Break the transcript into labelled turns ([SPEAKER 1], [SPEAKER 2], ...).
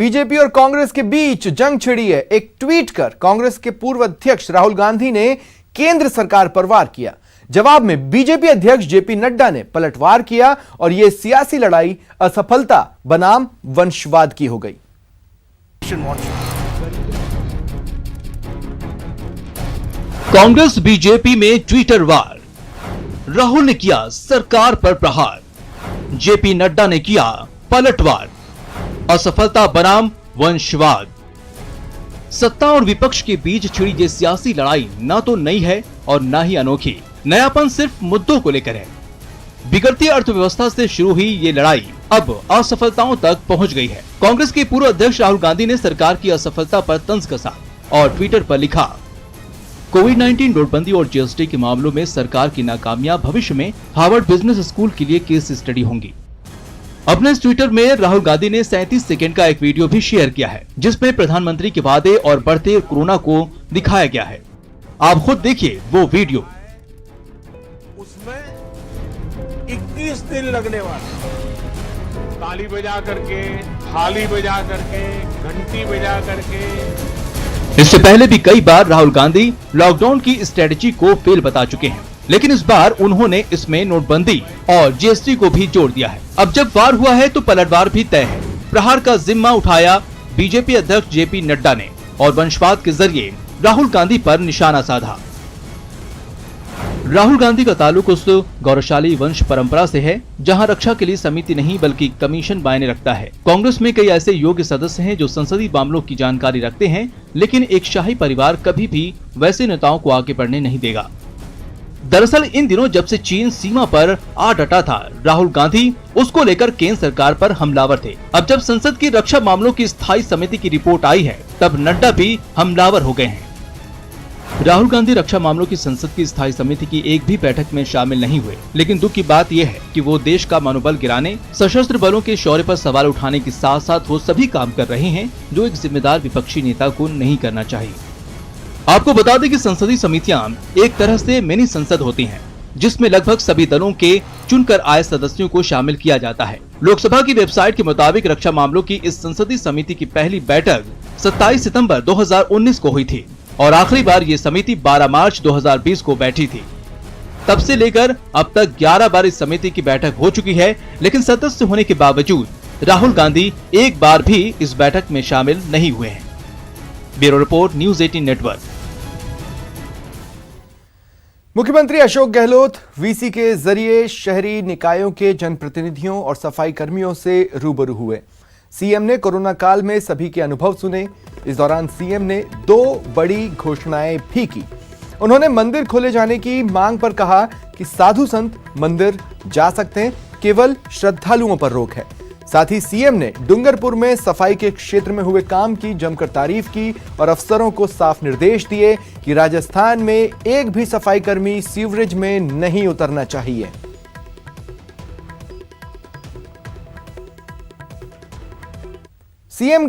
[SPEAKER 1] BJP और कांग्रेस के बीच जंग छिड़ी है। एक ट्वीट कर कांग्रेस के पूर्व अध्यक्ष राहुल गांधी ने केंद्र सरकार पर वार किया। जवाब में बीजेपी अध्यक्ष जेपी नड्डा ने पलटवार किया और यह सियासी लड़ाई असफलता बनाम वंशवाद की हो गई।
[SPEAKER 2] कांग्रेस बीजेपी में ट्विटर वार। राहुल ने किया सरकार पर प्रहार, जेपी नड्डा ने किया पलटवार। असफलता बनाम वंशवाद। सत्ता और विपक्ष के बीच छिड़ी ये सियासी लड़ाई ना तो नई है और ना ही अनोखी। नयापन सिर्फ मुद्दों को लेकर है। बिगड़ती अर्थव्यवस्था से शुरू हुई ये लड़ाई अब असफलताओं तक पहुंच गई है। कांग्रेस के पूर्व अध्यक्ष राहुल गांधी ने सरकार की असफलता पर तंज कसा और ट्विटर पर लिखा, कोविड-19, नोटबंदी और जीएसटी के मामलों में सरकार की नाकामियां भविष्य में हार्वर्ड बिजनेस स्कूल के लिए केस स्टडी होंगी। अपने ट्विटर में राहुल गांधी ने 37 सेकंड का एक वीडियो भी शेयर किया है, जिसमें प्रधानमंत्री के वादे और बढ़ते कोरोना को दिखाया गया है। आप खुद देखिए वो वीडियो।
[SPEAKER 3] उसमें 21 दिन लगने वाले, ताली बजा करके, थाली बजा करके, घंटी बजा करके।
[SPEAKER 2] इससे पहले भी कई बार राहुल गांधी लॉकडाउन की स्ट्रेटजी को फेल बता चुके हैं, लेकिन इस बार उन्होंने इसमें नोटबंदी और जीएसटी को भी जोड़ दिया है। अब जब वार हुआ है तो पलटवार भी तय है। प्रहार का जिम्मा उठाया बीजेपी अध्यक्ष जेपी नड्डा ने और वंशवाद के जरिए राहुल गांधी पर निशाना साधा। राहुल गांधी का ताल्लुक उस गौरवशाली वंश परंपरा से है जहां रक्षा के लिए समिति नहीं बल्कि कमीशन मायने रखता है। कांग्रेस में कई ऐसे योग्य सदस्य हैं जो संसदीय मामलों की जानकारी रखते हैं, लेकिन एक शाही परिवार कभी भी वैसे नेताओं को आगे बढ़ने नहीं देगा। दरअसल इन दिनों जब से चीन सीमा पर आ डटा था, राहुल गांधी उसको लेकर केंद्र सरकार पर हमलावर थे। अब जब संसद की रक्षा मामलों की स्थायी समिति की रिपोर्ट आई है, तब नड्डा भी हमलावर हो गए हैं। राहुल गांधी रक्षा मामलों की संसद की स्थायी समिति की एक भी बैठक में शामिल नहीं हुए, लेकिन दुख की बात यह है कि वो देश का मनोबल गिराने, सशस्त्र बलों के शौर्य पर सवाल उठाने के साथ साथ वो सभी काम कर रहे हैं जो एक जिम्मेदार विपक्षी नेता को नहीं करना चाहिए। आपको बता दें कि संसदीय समितियां एक तरह से मिनी संसद होती हैं, जिसमें लगभग सभी दलों के चुनकर आए सदस्यों को शामिल किया जाता है। लोकसभा की वेबसाइट के मुताबिक रक्षा मामलों की इस संसदीय समिति की पहली बैठक 27 सितंबर 2019 को हुई थी और आखिरी बार ये समिति 12 मार्च 2020 को बैठी थी। तब से लेकर अब तक 11 बार इस समिति की बैठक हो चुकी है, लेकिन सदस्य होने के बावजूद राहुल गांधी एक बार भी इस बैठक में शामिल नहीं हुए हैं। Bureau report, news 18 network.
[SPEAKER 1] मुख्यमंत्री अशोक गहलोत वीसी के जरिए शहरी निकायों के जनप्रतिनिधियों और सफाई कर्मियों से रूबरू हुए। सीएम ने कोरोना काल में सभी के अनुभव सुने। इस दौरान सीएम ने 2 बड़ी घोषणाएं भी की। उन्होंने मंदिर खोले जाने की मांग पर कहा कि साधु संत मंदिर जा सकते हैं, केवल श्रद्धालुओं पर रोक है। साथ ही सीएम ने डूंगरपुर में सफाई के क्षेत्र में हुए काम की जमकर तारीफ की और अफसरों को साफ निर्देश दिए कि राजस्थान में एक भी सफाई कर्मी सीवरेज में नहीं उतरना चाहिए। सीएम